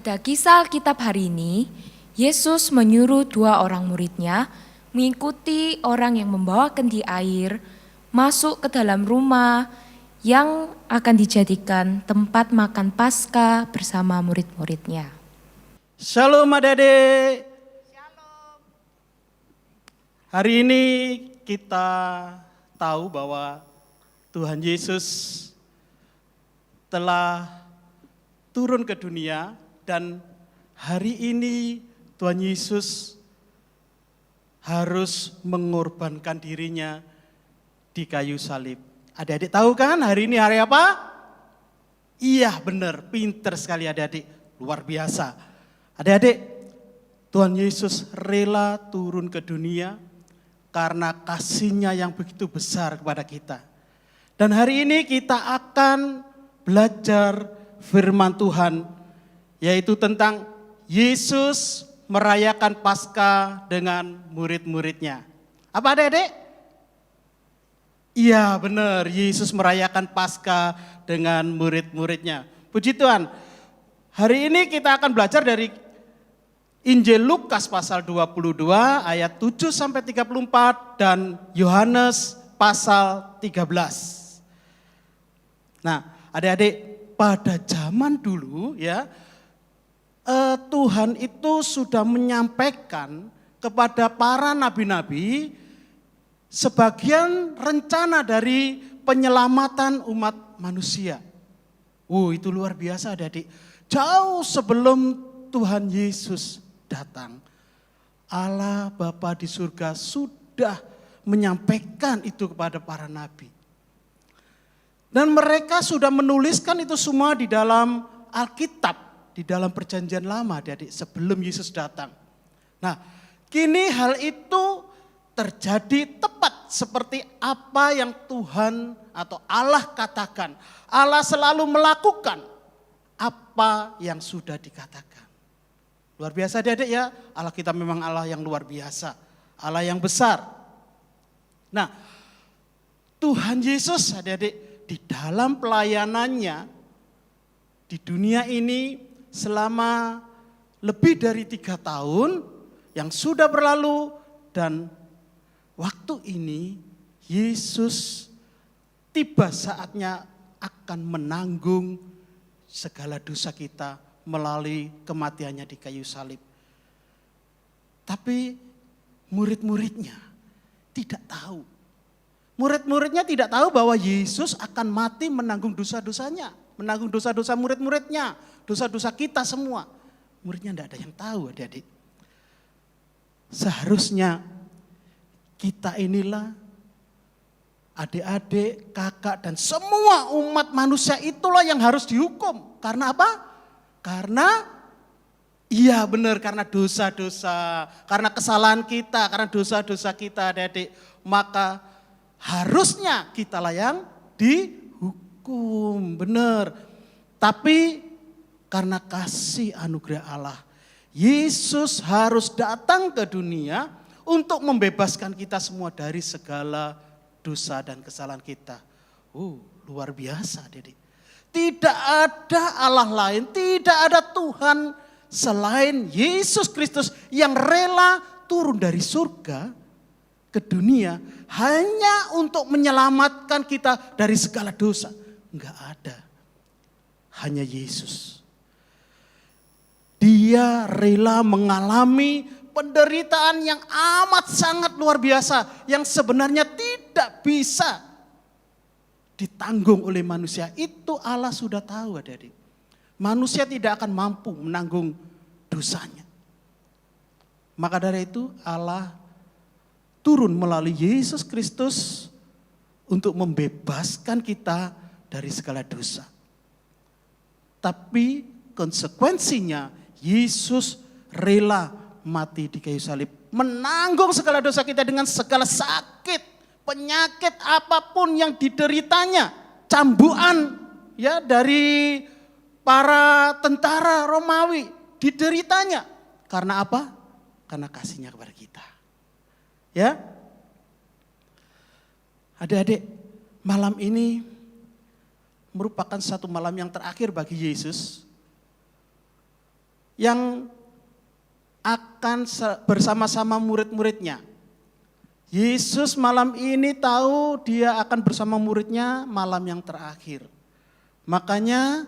Pada kisah Alkitab hari ini, Yesus menyuruh dua orang muridnya mengikuti orang yang membawa kendi air masuk ke dalam rumah yang akan dijadikan tempat makan Paskah bersama murid-muridnya. Shalom adik-adik. Hari ini kita tahu bahwa Tuhan Yesus telah turun ke dunia dan hari ini Tuhan Yesus harus mengorbankan dirinya di kayu salib. Adik-adik tahu kan hari ini hari apa? Iya benar, pinter sekali adik-adik, luar biasa. Adik-adik, Tuhan Yesus rela turun ke dunia karena kasih-Nya yang begitu besar kepada kita. Dan hari ini kita akan belajar firman Tuhan, yaitu tentang Yesus merayakan Paskah dengan murid-muridnya. Apa adik-adik? Iya benar, Yesus merayakan Paskah dengan murid-muridnya. Puji Tuhan, hari ini kita akan belajar dari Injil Lukas pasal 22 ayat 7-34 dan Yohanes pasal 13. Nah adik-adik, pada zaman dulu ya, Tuhan itu sudah menyampaikan kepada para nabi-nabi sebagian rencana dari penyelamatan umat manusia. Itu luar biasa adik-adik. Jauh sebelum Tuhan Yesus datang, Allah Bapa di surga sudah menyampaikan itu kepada para nabi. Dan mereka sudah menuliskan itu semua di dalam Alkitab, di dalam perjanjian lama adik-adik, sebelum Yesus datang. Nah, kini hal itu terjadi tepat seperti apa yang Tuhan atau Allah katakan. Allah selalu melakukan apa yang sudah dikatakan. Luar biasa adik-adik ya, Allah kita memang Allah yang luar biasa, Allah yang besar. Nah, Tuhan Yesus adik-adik di dalam pelayanannya di dunia ini selama lebih dari 3 tahun yang sudah berlalu, dan waktu ini Yesus tiba saatnya akan menanggung segala dosa kita melalui kematiannya di kayu salib. Tapi murid-muridnya tidak tahu. Murid-muridnya tidak tahu bahwa Yesus akan mati menanggung dosa-dosanya, menanggung dosa-dosa murid-muridnya, dosa-dosa kita semua. Muridnya tidak ada yang tahu adik-adik. Seharusnya kita inilah adik-adik, kakak dan semua umat manusia itulah yang harus dihukum. Karena apa? Karena iya benar, karena dosa-dosa, karena kesalahan kita, karena dosa-dosa kita adik-adik. Maka harusnya kitalah yang dihukum, benar. Tapi karena kasih anugerah Allah, Yesus harus datang ke dunia untuk membebaskan kita semua dari segala dosa dan kesalahan kita. Luar biasa adik-adik. Tidak ada Allah lain, tidak ada Tuhan selain Yesus Kristus yang rela turun dari surga ke dunia hanya untuk menyelamatkan kita dari segala dosa. Enggak ada. Hanya Yesus. Dia rela mengalami penderitaan yang amat sangat luar biasa, yang sebenarnya tidak bisa ditanggung oleh manusia. Itu Allah sudah tahu adik-adik. Manusia tidak akan mampu menanggung dosanya. Maka dari itu Allah turun melalui Yesus Kristus untuk membebaskan kita dari segala dosa. Tapi konsekuensinya Yesus rela mati di kayu salib, menanggung segala dosa kita dengan segala sakit, penyakit apapun yang dideritanya, cambukan ya dari para tentara Romawi dideritanya. Karena apa? Karena kasihnya kepada kita. Ya. Adik-adik, malam ini merupakan satu malam yang terakhir bagi Yesus yang akan bersama-sama murid-muridnya. Yesus malam ini tahu dia akan bersama muridnya malam yang terakhir. Makanya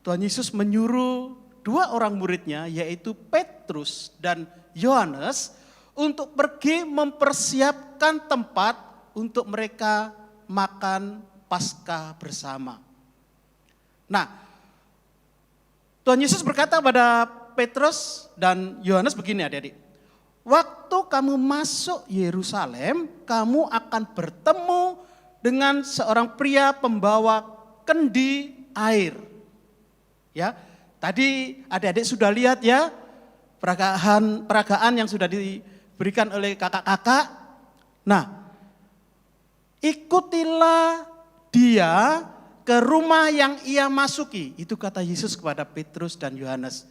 Tuhan Yesus menyuruh 2 orang muridnya yaitu Petrus dan Yohanes untuk pergi mempersiapkan tempat untuk mereka makan Paskah bersama. Nah, Tuhan Yesus berkata pada Petrus dan Yohanes begini adik-adik. Waktu kamu masuk Yerusalem, kamu akan bertemu dengan seorang pria pembawa kendi air. Ya, tadi adik-adik sudah lihat ya peragaan yang sudah diberikan oleh kakak-kakak. Nah, ikutilah dia ke rumah yang ia masuki. Itu kata Yesus kepada Petrus dan Yohanes.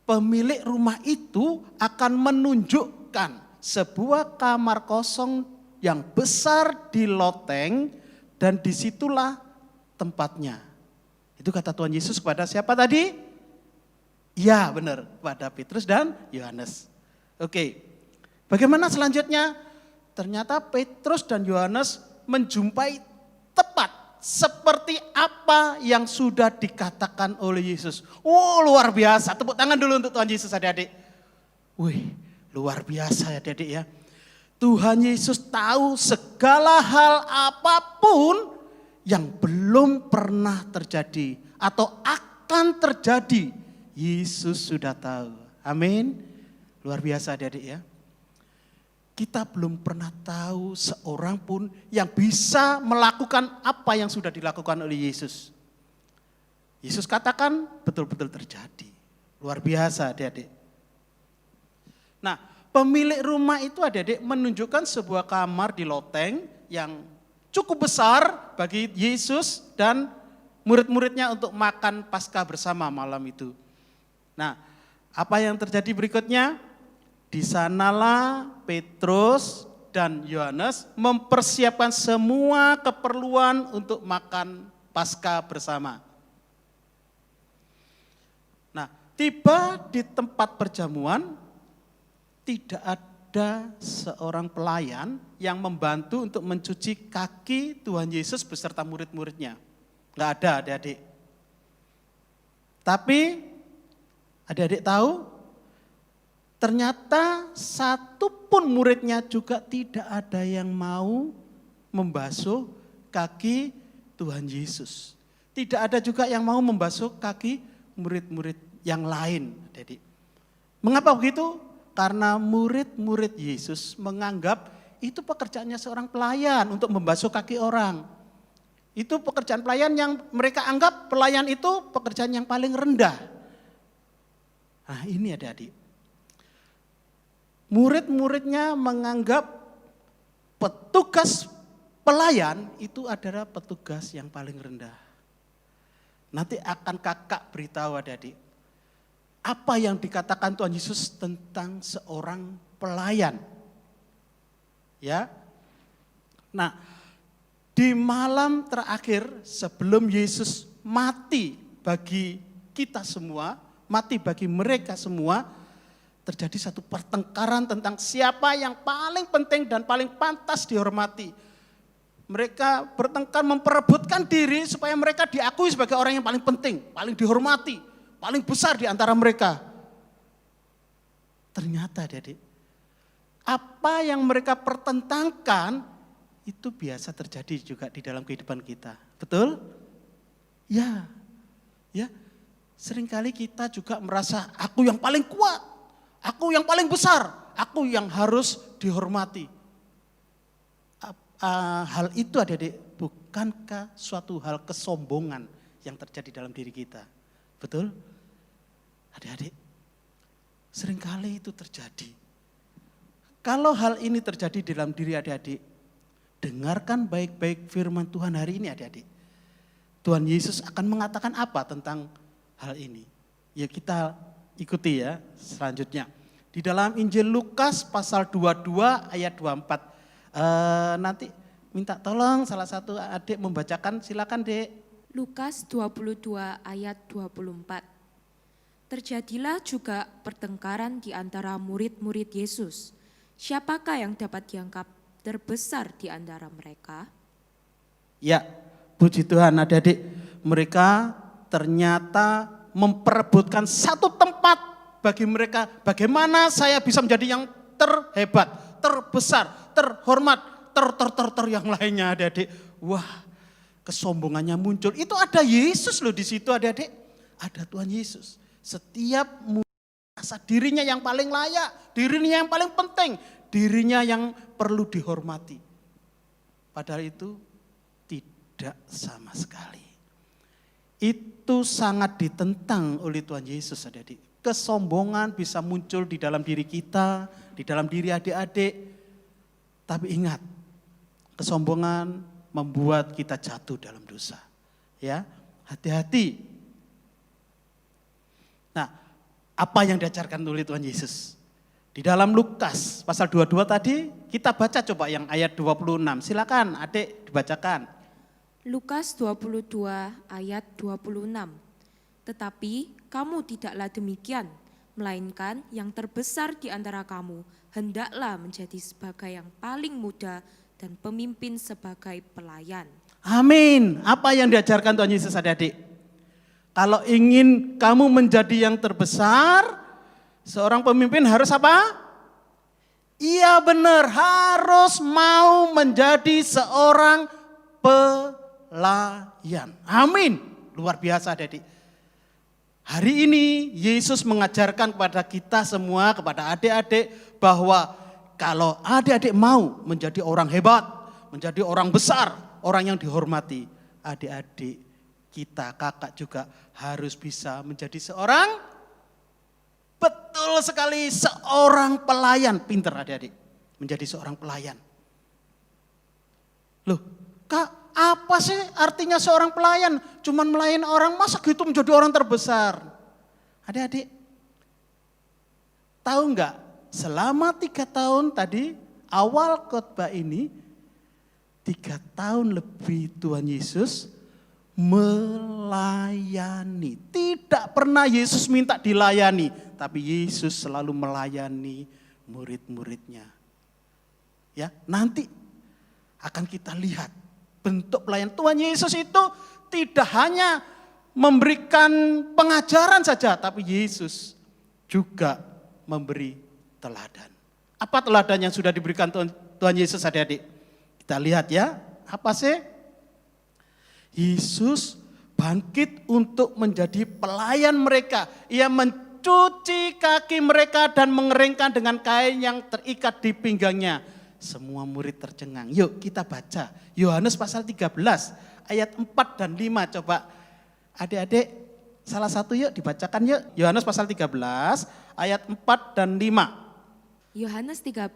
Pemilik rumah itu akan menunjukkan sebuah kamar kosong yang besar di loteng dan disitulah tempatnya. Itu kata Tuhan Yesus kepada siapa tadi? Ya benar, kepada Petrus dan Yohanes. Oke, bagaimana selanjutnya? Ternyata Petrus dan Yohanes menjumpai tepat seperti apa yang sudah dikatakan oleh Yesus. Oh luar biasa, tepuk tangan dulu untuk Tuhan Yesus adik-adik. Wih luar biasa ya adik-adik ya. Tuhan Yesus tahu segala hal apapun yang belum pernah terjadi atau akan terjadi. Yesus sudah tahu, amin. Luar biasa adik-adik ya. Kita belum pernah tahu seorang pun yang bisa melakukan apa yang sudah dilakukan oleh Yesus. Yesus katakan betul-betul terjadi. Luar biasa adik-adik. Nah, pemilik rumah itu adik-adik menunjukkan sebuah kamar di loteng yang cukup besar bagi Yesus dan murid-muridnya untuk makan Paskah bersama malam itu. Nah, apa yang terjadi berikutnya? Di sanalah Petrus dan Yohanes mempersiapkan semua keperluan untuk makan Paskah bersama. Nah, tiba di tempat perjamuan, tidak ada seorang pelayan yang membantu untuk mencuci kaki Tuhan Yesus beserta murid-muridnya. Enggak ada adik-adik. Tapi adik-adik tahu? Ternyata satu pun muridnya juga tidak ada yang mau membasuh kaki Tuhan Yesus. Tidak ada juga yang mau membasuh kaki murid-murid yang lain. Jadi, mengapa begitu? Karena murid-murid Yesus menganggap itu pekerjaannya seorang pelayan untuk membasuh kaki orang. Itu pekerjaan pelayan yang mereka anggap pelayan itu pekerjaan yang paling rendah. Nah ini adik-adik. Murid-muridnya menganggap petugas pelayan itu adalah petugas yang paling rendah. Nanti akan kakak beritahu adik-adik. Apa yang dikatakan Tuhan Yesus tentang seorang pelayan. Ya. Nah, di malam terakhir sebelum Yesus mati bagi kita semua, mati bagi mereka semua, terjadi satu pertengkaran tentang siapa yang paling penting dan paling pantas dihormati. Mereka bertengkar memperebutkan diri supaya mereka diakui sebagai orang yang paling penting, paling dihormati, paling besar di antara mereka. Ternyata adik-adik, apa yang mereka pertentangkan itu biasa terjadi juga di dalam kehidupan kita. Betul? Ya. Ya. Seringkali kita juga merasa aku yang paling kuat. Aku yang paling besar, aku yang harus dihormati. Hal itu adik-adik, bukankah suatu hal kesombongan yang terjadi dalam diri kita? Betul? Adik-adik, seringkali itu terjadi. Kalau hal ini terjadi dalam diri adik-adik, dengarkan baik-baik firman Tuhan hari ini adik-adik. Tuhan Yesus akan mengatakan apa tentang hal ini? Ya kita ikuti ya selanjutnya. Di dalam Injil Lukas pasal 22 ayat 24. Nanti minta tolong salah satu adik membacakan, silakan Dek. Lukas 22 ayat 24. Terjadilah juga pertengkaran di antara murid-murid Yesus. Siapakah yang dapat dianggap terbesar di antara mereka? Ya, puji Tuhan adik-adik, mereka ternyata memperebutkan satu tempat bagi mereka. Bagaimana saya bisa menjadi yang terhebat, terbesar, terhormat, ter yang lainnya adik-adik. Wah, kesombongannya muncul. Itu ada Yesus loh di situ adik-adik. Ada Tuhan Yesus. Setiap merasa dirinya yang paling layak, dirinya yang paling penting, dirinya yang perlu dihormati. Padahal itu tidak sama sekali. Itu sangat ditentang oleh Tuhan Yesus adik-adik. Kesombongan bisa muncul di dalam diri kita, di dalam diri adik-adik. Tapi ingat, kesombongan membuat kita jatuh dalam dosa. Ya, hati-hati. Nah, apa yang diajarkan oleh Tuhan Yesus? Di dalam Lukas pasal 22 tadi, kita baca coba yang ayat 26. Silakan adik dibacakan. Lukas 22 ayat 26. Tetapi kamu tidaklah demikian, melainkan yang terbesar di antara kamu hendaklah menjadi sebagai yang paling muda dan pemimpin sebagai pelayan. Amin. Apa yang diajarkan Tuhan Yesus adik-adik? Kalau ingin kamu menjadi yang terbesar, seorang pemimpin harus apa? Iya benar, harus mau menjadi seorang pelayan. Amin. Luar biasa adik-adik. Hari ini Yesus mengajarkan kepada kita semua, kepada adik-adik, bahwa kalau adik-adik mau menjadi orang hebat, menjadi orang besar, orang yang dihormati, adik-adik kita, kakak juga harus bisa menjadi seorang, betul sekali, seorang pelayan. Pinter adik-adik, menjadi seorang pelayan. Loh, Kak, apa sih artinya seorang pelayan? Cuman melayani orang, masa gitu menjadi orang terbesar? Adik-adik, tahu enggak, selama 3 tahun tadi, awal khotbah ini, 3 tahun lebih Tuhan Yesus melayani. Tidak pernah Yesus minta dilayani, tapi Yesus selalu melayani murid-muridnya. Ya, nanti akan kita lihat bentuk pelayan Tuhan Yesus itu tidak hanya memberikan pengajaran saja, tapi Yesus juga memberi teladan. Apa teladan yang sudah diberikan Tuhan Yesus adik-adik? Kita lihat ya, apa sih? Yesus bangkit untuk menjadi pelayan mereka. Ia mencuci kaki mereka dan mengeringkan dengan kain yang terikat di pinggangnya. Semua murid tercengang. Yuk kita baca Yohanes pasal 13 ayat 4 dan 5. Coba adik-adik salah satu yuk dibacakan yuk. Yohanes pasal 13 ayat 4 dan 5. Yohanes 13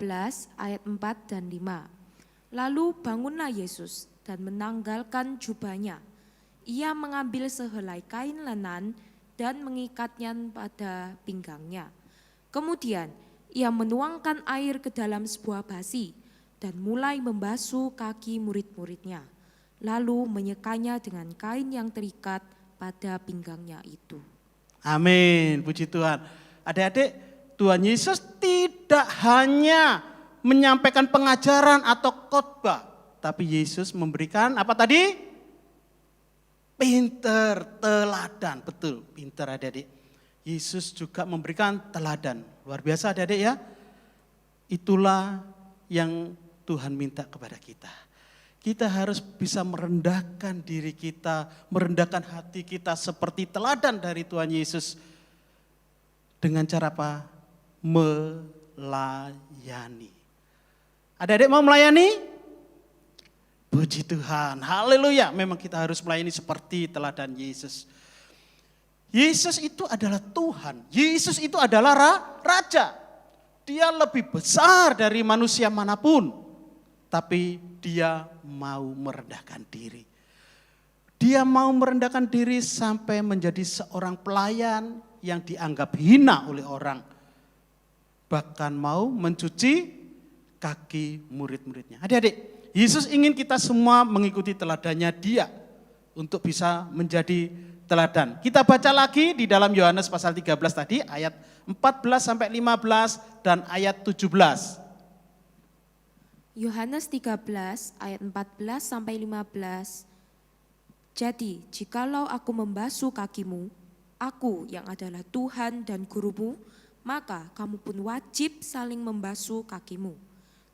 ayat 4 dan 5. Lalu bangunlah Yesus dan menanggalkan jubahnya. Ia mengambil sehelai kain lenan dan mengikatnya pada pinggangnya. Kemudian ia menuangkan air ke dalam sebuah basi dan mulai membasuh kaki murid-muridnya. Lalu menyekanya dengan kain yang terikat pada pinggangnya itu. Amin, puji Tuhan. Adik-adik, Tuhan Yesus tidak hanya menyampaikan pengajaran atau khotbah, tapi Yesus memberikan apa tadi? Pinter, teladan. Betul, pinter adik-adik. Yesus juga memberikan teladan. Luar biasa adik-adik ya. Itulah yang Tuhan minta kepada kita. Kita harus bisa merendahkan diri kita, merendahkan hati kita seperti teladan dari Tuhan Yesus. Dengan cara apa? Melayani. Adik-adik mau melayani? Puji Tuhan, haleluya. Memang kita harus melayani seperti teladan Yesus. Yesus itu adalah Tuhan. Yesus itu adalah Raja. Dia lebih besar dari manusia manapun. Tapi dia mau merendahkan diri. Dia mau merendahkan diri sampai menjadi seorang pelayan yang dianggap hina oleh orang. Bahkan mau mencuci kaki murid-muridnya. Adik-adik, Yesus ingin kita semua mengikuti teladannya dia untuk bisa menjadi teladan. Kita baca lagi di dalam Yohanes pasal 13 tadi, ayat 14 sampai 15 dan ayat 17. Yohanes 13 ayat 14 sampai 15. Jadi, jikalau aku membasuh kakimu, aku yang adalah Tuhan dan gurumu, maka kamu pun wajib saling membasuh kakimu.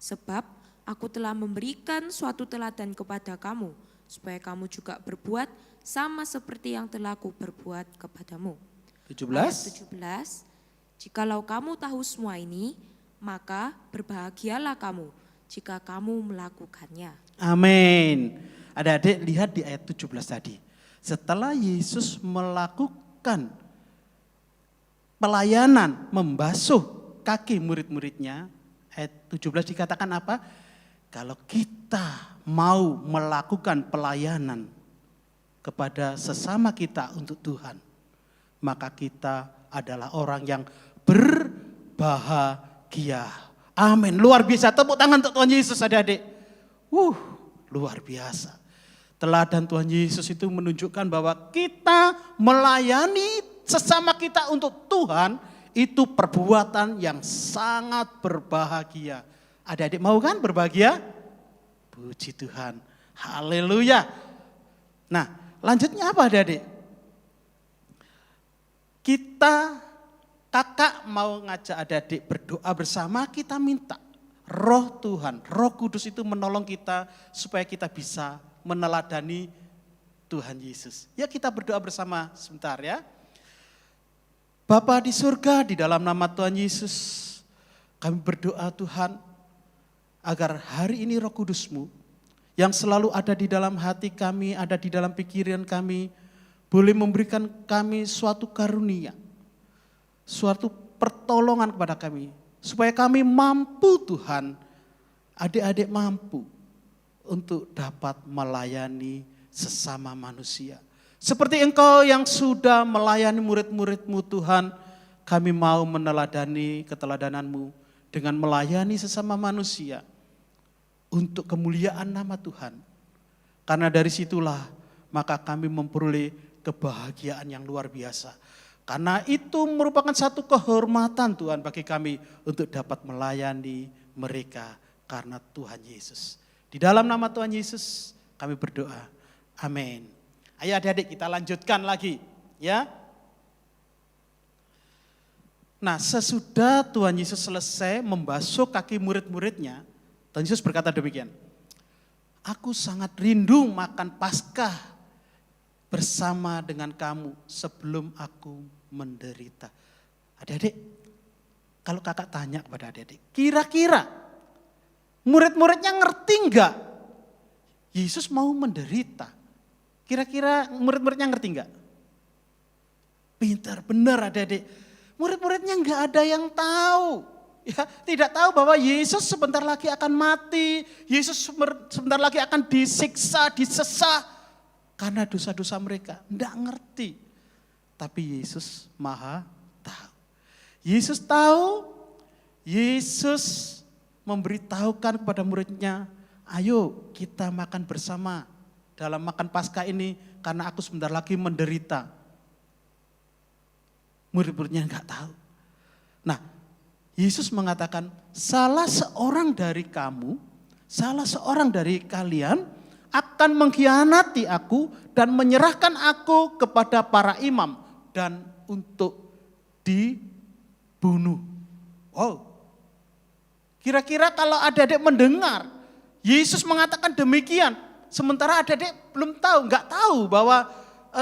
Sebab aku telah memberikan suatu teladan kepada kamu, supaya kamu juga berbuat sama seperti yang telah aku berbuat kepadamu. 17. Ayat 17. Jikalau kamu tahu semua ini, maka berbahagialah kamu jika kamu melakukannya. Amin. Adik-adik lihat di ayat 17 tadi. Setelah Yesus melakukan pelayanan membasuh kaki murid-muridnya, ayat 17 dikatakan apa? Kalau kita mau melakukan pelayanan kepada sesama kita untuk Tuhan, maka kita adalah orang yang berbahagia. Amin. Luar biasa. Tepuk tangan untuk Tuhan Yesus, adik-adik. Luar biasa. Teladan Tuhan Yesus itu menunjukkan bahwa kita melayani sesama kita untuk Tuhan, itu perbuatan yang sangat berbahagia. Adik-adik mau kan berbahagia? Puji Tuhan. Haleluya. Nah, lanjutnya apa adik-adik? Kakak mau ngajak adik-adik berdoa bersama, kita minta Roh Tuhan, Roh Kudus itu menolong kita supaya kita bisa meneladani Tuhan Yesus. Ya, kita berdoa bersama sebentar ya. Bapa di surga, di dalam nama Tuhan Yesus, kami berdoa Tuhan, agar hari ini Roh Kudus-Mu yang selalu ada di dalam hati kami, ada di dalam pikiran kami, boleh memberikan kami suatu karunia, suatu pertolongan kepada kami, supaya kami mampu Tuhan, adik-adik mampu untuk dapat melayani sesama manusia. Seperti Engkau yang sudah melayani murid-murid-Mu Tuhan, kami mau meneladani keteladanan-Mu dengan melayani sesama manusia untuk kemuliaan nama Tuhan. Karena dari situlah maka kami memperoleh kebahagiaan yang luar biasa. Karena itu merupakan satu kehormatan Tuhan bagi kami untuk dapat melayani mereka karena Tuhan Yesus. Di dalam nama Tuhan Yesus kami berdoa. Amin. Ayo adik-adik kita lanjutkan lagi ya. Nah, sesudah Tuhan Yesus selesai membasuh kaki murid-muridnya, Tuhan Yesus berkata demikian. Aku sangat rindu makan Paskah bersama dengan kamu sebelum aku menderita. Adik-adik, kalau kakak tanya kepada adik-adik, kira-kira murid-muridnya ngerti enggak Yesus mau menderita? Kira-kira murid-muridnya ngerti enggak? Pintar, benar adik-adik. Murid-muridnya enggak ada yang tahu. Ya, tidak tahu bahwa Yesus sebentar lagi akan mati. Yesus sebentar lagi akan disiksa, disesah karena dosa-dosa mereka. Enggak ngerti. Tapi Yesus Maha tahu. Yesus tahu, Yesus memberitahukan kepada muridnya, ayo kita makan bersama dalam makan Paskah ini karena aku sebentar lagi menderita. Murid-muridnya enggak tahu. Nah, Yesus mengatakan, salah seorang dari kamu, salah seorang dari kalian akan mengkhianati aku dan menyerahkan aku kepada para imam dan untuk dibunuh. Wow. Kira-kira kalau adik-adik mendengar Yesus mengatakan demikian, sementara adik-adik belum tahu, enggak tahu bahwa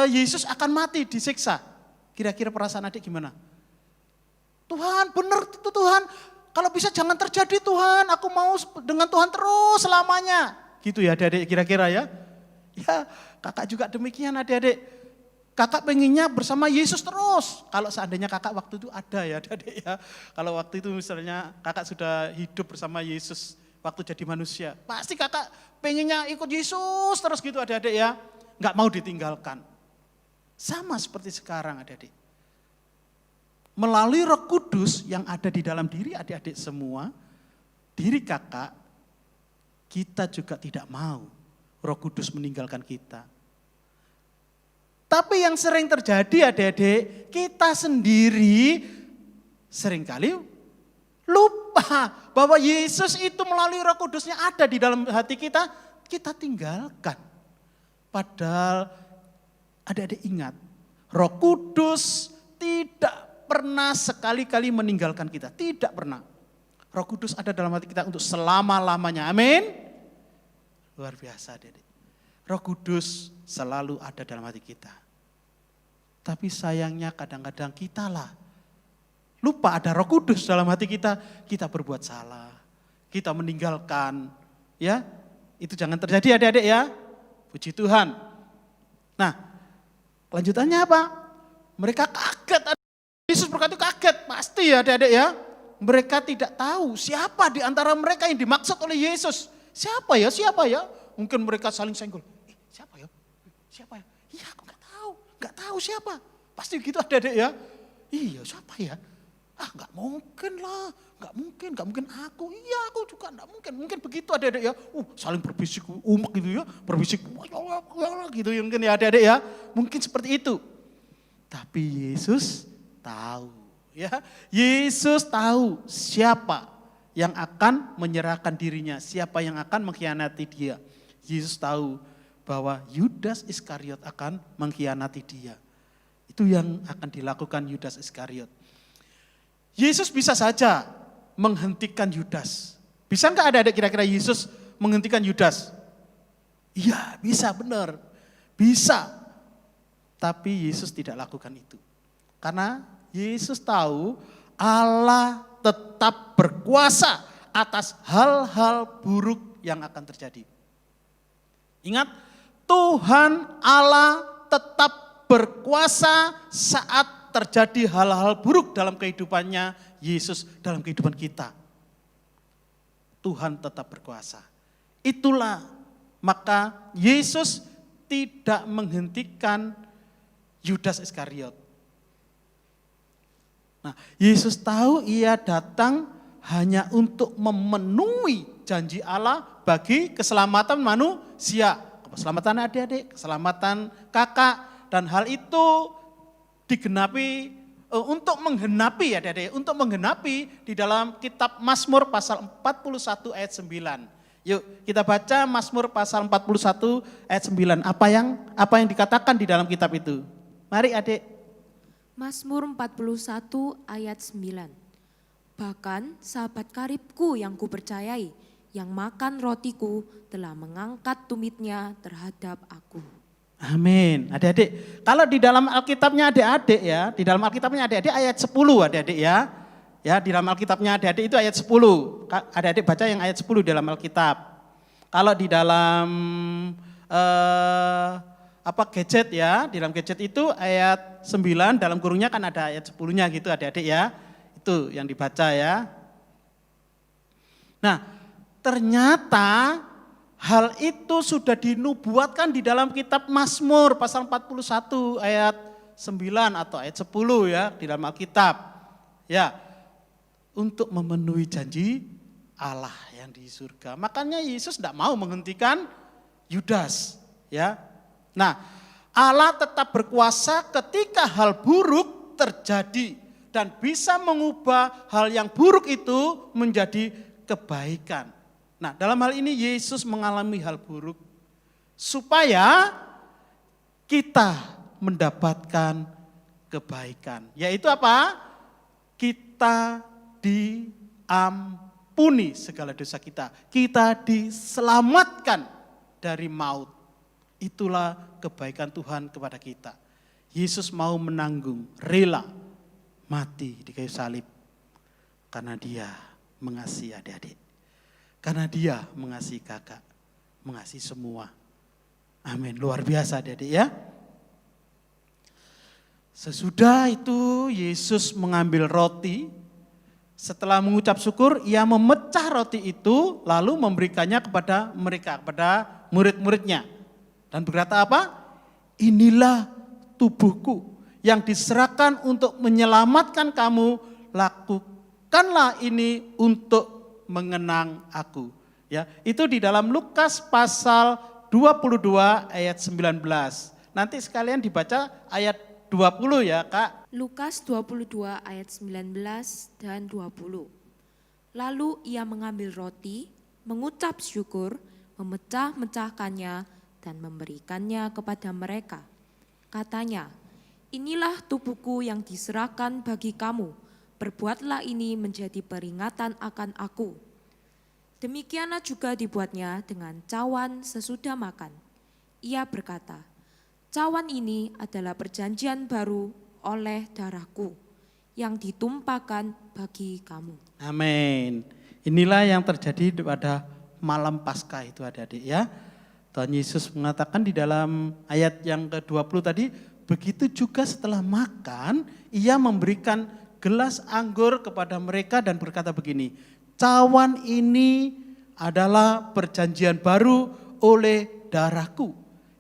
Yesus akan mati disiksa. Kira-kira perasaan adik gimana? Tuhan, benar itu Tuhan. Kalau bisa jangan terjadi Tuhan, aku mau dengan Tuhan terus selamanya. Gitu ya adik-adik kira-kira ya. Ya kakak juga demikian adik-adik. Kakak pengennya bersama Yesus terus. Kalau seandainya kakak waktu itu ada ya adik-adik ya. Kalau waktu itu misalnya kakak sudah hidup bersama Yesus waktu jadi manusia. Pasti kakak pengennya ikut Yesus terus gitu adik-adik ya. Enggak mau ditinggalkan. Sama seperti sekarang adik-adik. Melalui Roh Kudus yang ada di dalam diri adik-adik semua, diri kakak, kita juga tidak mau Roh Kudus meninggalkan kita. Tapi yang sering terjadi adik-adik, kita sendiri seringkali lupa bahwa Yesus itu melalui Roh Kudusnya ada di dalam hati kita, kita tinggalkan. Padahal adik-adik ingat, Roh Kudus tidak pernah sekali-kali meninggalkan kita, tidak pernah. Roh Kudus ada dalam hati kita untuk selama-lamanya, amin. Luar biasa adik-adik. Roh Kudus selalu ada dalam hati kita. Tapi sayangnya kadang-kadang kitalah lupa ada Roh Kudus dalam hati kita, kita berbuat salah, kita meninggalkan, ya. Itu jangan terjadi adik-adik ya. Puji Tuhan. Nah, lanjutannya apa? Mereka kaget. Yesus berkata kaget, pasti ya adik-adik ya. Mereka tidak tahu siapa di antara mereka yang dimaksud oleh Yesus. Siapa ya? Mungkin mereka saling senggol. Siapa ya? Iya, aku nggak tahu siapa. Pasti gitu adik-adik ya. Iya, siapa ya? Nggak mungkin lah, nggak mungkin aku. Iya, aku juga nggak mungkin. Mungkin begitu adik-adik ya. Saling berbisik umek gitu ya, berbisik gitu ya mungkin ya adik-adik ya. Mungkin seperti itu. Tapi Yesus tahu ya. Yesus tahu siapa yang akan menyerahkan dirinya, siapa yang akan mengkhianati dia. Yesus tahu bahwa Yudas Iskariot akan mengkhianati dia. Itu yang akan dilakukan Yudas Iskariot. Yesus bisa saja menghentikan Yudas. Bisa enggak ada kira-kira Yesus menghentikan Yudas? Iya, bisa benar. Bisa. Tapi Yesus tidak lakukan itu. Karena Yesus tahu Allah tetap berkuasa atas hal-hal buruk yang akan terjadi. Ingat, Tuhan Allah tetap berkuasa saat terjadi hal-hal buruk dalam kehidupannya Yesus, dalam kehidupan kita. Tuhan tetap berkuasa. Itulah maka Yesus tidak menghentikan Yudas Iskariot. Nah, Yesus tahu ia datang hanya untuk memenuhi janji Allah bagi keselamatan manusia. Keselamatan adik-adik, keselamatan kakak, dan hal itu digenapi untuk menggenapi ya adik-adik, untuk menggenapi di dalam kitab Mazmur pasal 41 ayat 9. Yuk kita baca Mazmur pasal 41 ayat 9. Apa yang dikatakan di dalam kitab itu? Mari adik. Mazmur 41 ayat 9. Bahkan sahabat karibku yang kupercayai, yang makan rotiku telah mengangkat tumitnya terhadap aku. Amin. Adik-adik, kalau di dalam Alkitabnya adik-adik ya, di dalam Alkitabnya adik-adik ayat 10 adik-adik ya. Ya, di dalam Alkitabnya adik-adik itu ayat 10. Adik-adik baca yang ayat 10 di dalam Alkitab. Kalau di dalam gadget ya, di dalam gadget itu ayat 9, dalam kurungnya kan ada ayat 10-nya gitu adik-adik ya. Itu yang dibaca ya. Nah, ternyata hal itu sudah dinubuatkan di dalam kitab Mazmur pasal 41 ayat 9 atau ayat 10 ya di dalam Alkitab. Ya, untuk memenuhi janji Allah yang di surga. Makanya Yesus tidak mau menghentikan Yudas ya. Nah, Allah tetap berkuasa ketika hal buruk terjadi dan bisa mengubah hal yang buruk itu menjadi kebaikan. Nah, dalam hal ini Yesus mengalami hal buruk supaya kita mendapatkan kebaikan. Yaitu apa? Kita diampuni segala dosa kita. Kita diselamatkan dari maut. Itulah kebaikan Tuhan kepada kita. Yesus mau menanggung, rela mati di kayu salib. Karena dia mengasihi adik-adik. Karena dia mengasihi kakak, mengasihi semua. Amin, luar biasa adik-adik ya. Sesudah itu Yesus mengambil roti, setelah mengucap syukur ia memecah roti itu lalu memberikannya kepada mereka, kepada murid-muridnya. Dan berkata apa? Inilah tubuhku yang diserahkan untuk menyelamatkan kamu, lakukanlah ini untuk mengenang aku. Ya, itu di dalam Lukas pasal 22 ayat 19. Nanti sekalian dibaca ayat 20 ya Kak. Lukas 22 ayat 19 dan 20. Lalu ia mengambil roti, mengucap syukur, memecah-mecahkannya dan memberikannya kepada mereka. Katanya, inilah tubuhku yang diserahkan bagi kamu, perbuatlah ini menjadi peringatan akan aku. Demikianlah juga dibuatnya dengan cawan sesudah makan. Ia berkata, cawan ini adalah perjanjian baru oleh darahku yang ditumpahkan bagi kamu. Amin. Inilah yang terjadi pada malam Paskah itu adik-adik ya. Tuhan Yesus mengatakan di dalam ayat yang ke-20 tadi, begitu juga setelah makan, ia memberikan gelas anggur kepada mereka dan berkata begini, cawan ini adalah perjanjian baru oleh darahku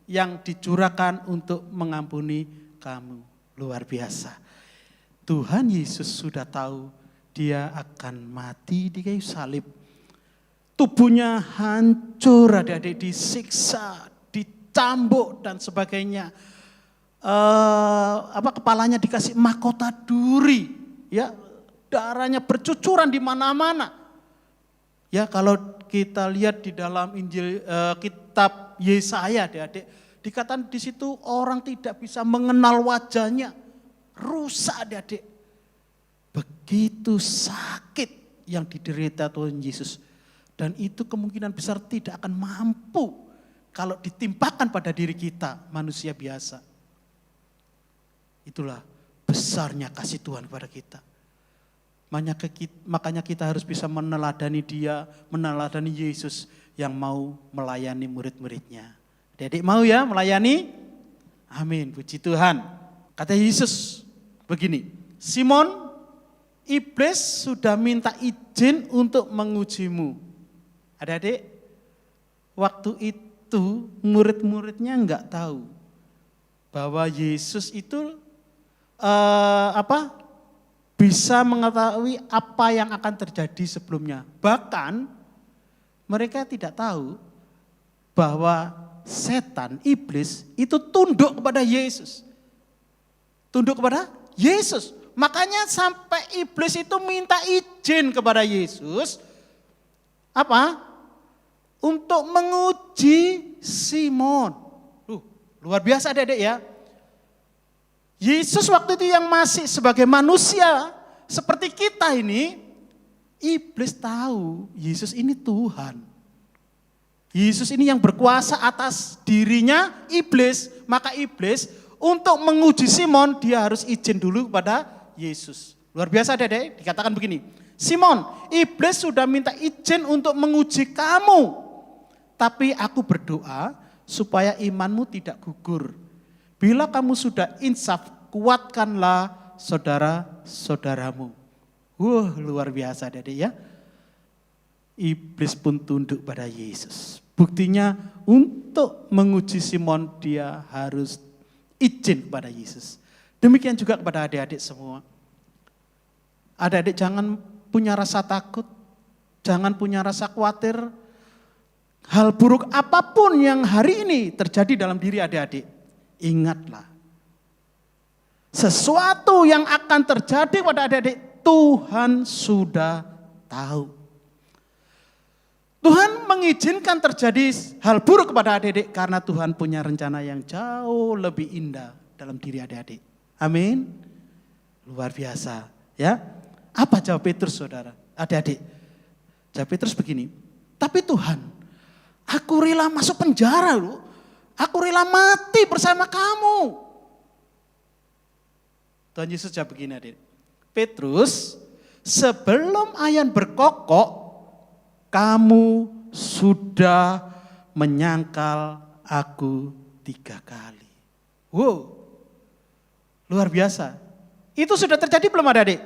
yang dicurahkan untuk mengampuni kamu. Luar biasa. Tuhan Yesus sudah tahu dia akan mati di kayu salib. Tubuhnya hancur, adik-adik, disiksa, dicambuk dan sebagainya. Kepalanya dikasih mahkota duri, ya, darahnya bercucuran di mana-mana. Ya, kalau kita lihat di dalam Injil kitab Yesaya, adik-adik, dikatakan di situ orang tidak bisa mengenal wajahnya, rusak adik-adik. Begitu sakit yang diderita Tuhan Yesus. Dan itu kemungkinan besar tidak akan mampu kalau ditimpakan pada diri kita, manusia biasa. Itulah besarnya kasih Tuhan kepada kita. Makanya kita harus bisa meneladani dia, meneladani Yesus yang mau melayani murid-muridnya. Adik-adik mau ya melayani? Amin, puji Tuhan. Kata Yesus begini, Simon, iblis sudah minta izin untuk mengujimu. Adik-adik, waktu itu murid-muridnya enggak tahu bahwa Yesus itu bisa mengetahui apa yang akan terjadi sebelumnya. Bahkan mereka tidak tahu bahwa setan, iblis itu tunduk kepada Yesus. Tunduk kepada Yesus. Makanya sampai iblis itu minta izin kepada Yesus. Untuk menguji Simon. Luar biasa adik-adik ya. Yesus waktu itu yang masih sebagai manusia seperti kita ini, iblis tahu Yesus ini Tuhan. Yesus ini yang berkuasa atas dirinya iblis, maka iblis untuk menguji Simon dia harus izin dulu kepada Yesus. Luar biasa adik-adik, dikatakan begini, Simon, iblis sudah minta izin untuk menguji kamu, tapi aku berdoa supaya imanmu tidak gugur. Bila kamu sudah insaf, kuatkanlah saudara-saudaramu. Luar biasa adik-adik ya. Iblis pun tunduk pada Yesus. Buktinya untuk menguji Simon dia harus izin kepada Yesus. Demikian juga kepada adik-adik semua. Adik-adik jangan punya rasa takut, jangan punya rasa khawatir. Hal buruk apapun yang hari ini terjadi dalam diri adik-adik, ingatlah. Sesuatu yang akan terjadi pada adik-adik, Tuhan sudah tahu. Tuhan mengizinkan terjadi hal buruk kepada adik-adik karena Tuhan punya rencana yang jauh lebih indah dalam diri adik-adik. Amin. Luar biasa ya. Apa jawab Petrus saudara? Adik-adik. Jawab Petrus begini. Tapi Tuhan, aku rela masuk penjara loh. Aku rela mati bersama kamu. Tuhan Yesus jawab begini adik. Petrus, sebelum ayan berkokok, kamu sudah menyangkal aku 3 kali. Wow, luar biasa. Itu sudah terjadi belum adik?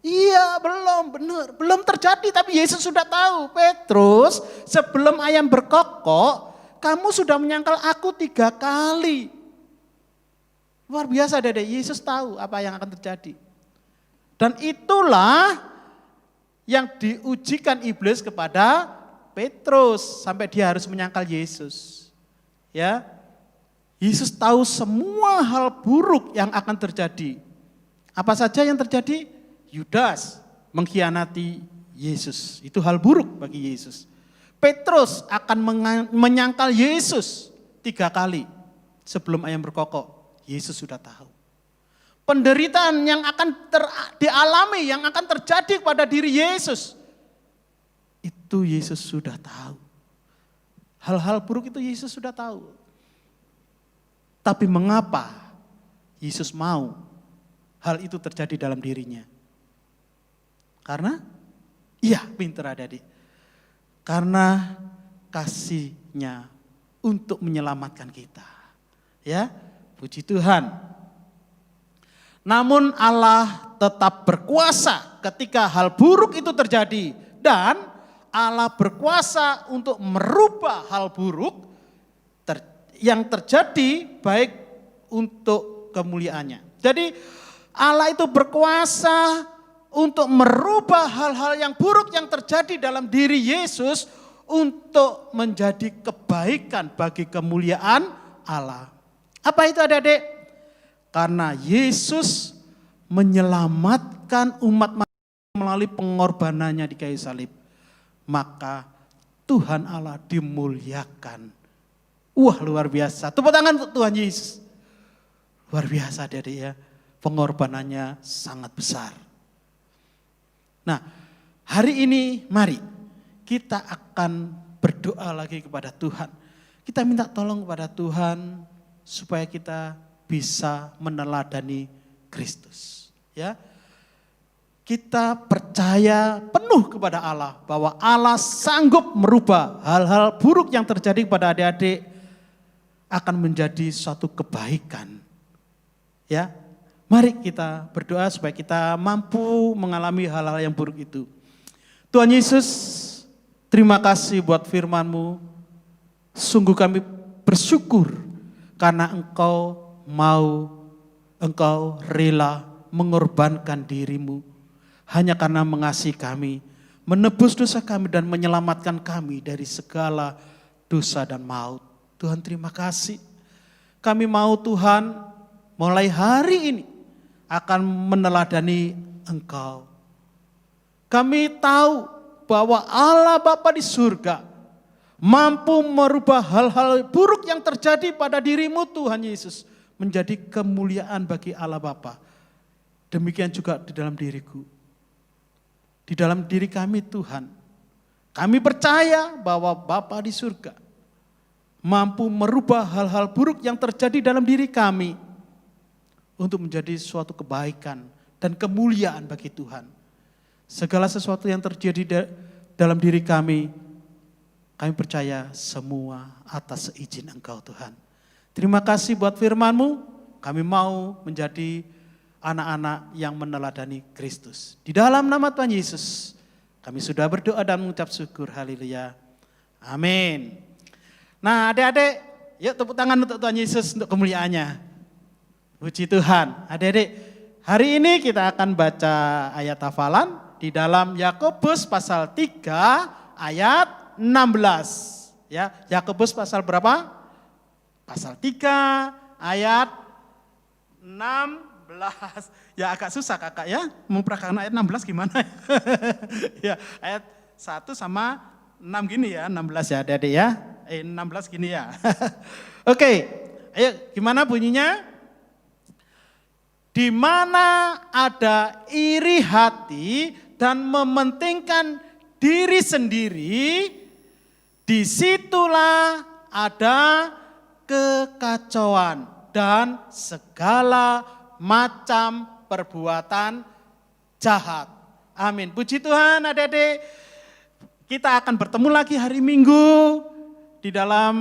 Iya belum terjadi tapi Yesus sudah tahu. Petrus, sebelum ayam berkokok, kamu sudah menyangkal aku 3 kali. Luar biasa adik, Yesus tahu apa yang akan terjadi. Dan itulah yang diujikan iblis kepada Petrus sampai dia harus menyangkal Yesus. Ya. Yesus tahu semua hal buruk yang akan terjadi. Apa saja yang terjadi? Yudas mengkhianati Yesus. Itu hal buruk bagi Yesus. Petrus akan menyangkal Yesus 3 kali sebelum ayam berkokok. Yesus sudah tahu. Penderitaan yang akan dialami, yang akan terjadi pada diri Yesus. Itu Yesus sudah tahu. Hal-hal buruk itu Yesus sudah tahu. Tapi mengapa Yesus mau hal itu terjadi dalam dirinya? Karena, iya pintar adik-adik. Karena kasih-Nya untuk menyelamatkan kita. Ya, puji Tuhan. Namun Allah tetap berkuasa ketika hal buruk itu terjadi. Dan Allah berkuasa untuk merubah hal buruk yang terjadi baik untuk kemuliaannya. Jadi Allah itu berkuasa untuk merubah hal-hal yang buruk yang terjadi dalam diri Yesus untuk menjadi kebaikan bagi kemuliaan Allah. Apa itu adik-adik? Karena Yesus menyelamatkan umat manusia melalui pengorbanannya di kayu salib. Maka Tuhan Allah dimuliakan. Wah, luar biasa. Tepuk tangan untuk Tuhan Yesus. Luar biasa adik-adik ya. Pengorbanannya sangat besar. Nah, hari ini mari kita akan berdoa lagi kepada Tuhan. Kita minta tolong kepada Tuhan supaya kita bisa meneladani Kristus. Ya. Kita percaya penuh kepada Allah bahwa Allah sanggup merubah hal-hal buruk yang terjadi kepada adik-adik akan menjadi suatu kebaikan. Ya, mari kita berdoa supaya kita mampu mengalami hal-hal yang buruk itu. Tuhan Yesus, terima kasih buat firman-Mu. Sungguh kami bersyukur karena Engkau rela mengorbankan diri-Mu. Hanya karena mengasihi kami, menebus dosa kami dan menyelamatkan kami dari segala dosa dan maut. Tuhan terima kasih. Kami mau Tuhan mulai hari ini akan meneladani Engkau. Kami tahu bahwa Allah Bapa di surga mampu merubah hal-hal buruk yang terjadi pada diri-Mu Tuhan Yesus menjadi kemuliaan bagi Allah Bapa. Demikian juga di dalam diriku. Di dalam diri kami Tuhan, kami percaya bahwa Bapa di surga mampu merubah hal-hal buruk yang terjadi dalam diri kami untuk menjadi suatu kebaikan dan kemuliaan bagi Tuhan. Segala sesuatu yang terjadi dalam diri kami percaya semua atas izin Engkau Tuhan. Terima kasih buat firman-Mu, kami mau menjadi anak-anak yang meneladani Kristus. Di dalam nama Tuhan Yesus, kami sudah berdoa dan mengucap syukur. Haleluya. Amin. Nah adik-adik, yuk tepuk tangan untuk Tuhan Yesus untuk kemuliaannya. Puji Tuhan. Adik-adik, hari ini kita akan baca ayat hafalan di dalam Yakobus pasal 3 ayat 16. Ya, Yakobus pasal berapa? Pasal 3 ayat 16. Ya agak susah kakak ya, mempraktikkan ayat 16 gimana ya. Ayat 1 sama 6 gini ya, 16 ya adik-adik ya. 16 gini ya. Oke, ayo gimana bunyinya? Di mana ada iri hati dan mementingkan diri sendiri, disitulah ada kekacauan dan segala macam perbuatan jahat. Amin. Puji Tuhan adik-adik. Kita akan bertemu lagi hari Minggu di dalam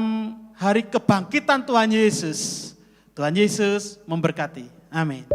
hari kebangkitan Tuhan Yesus. Tuhan Yesus memberkati. Amin.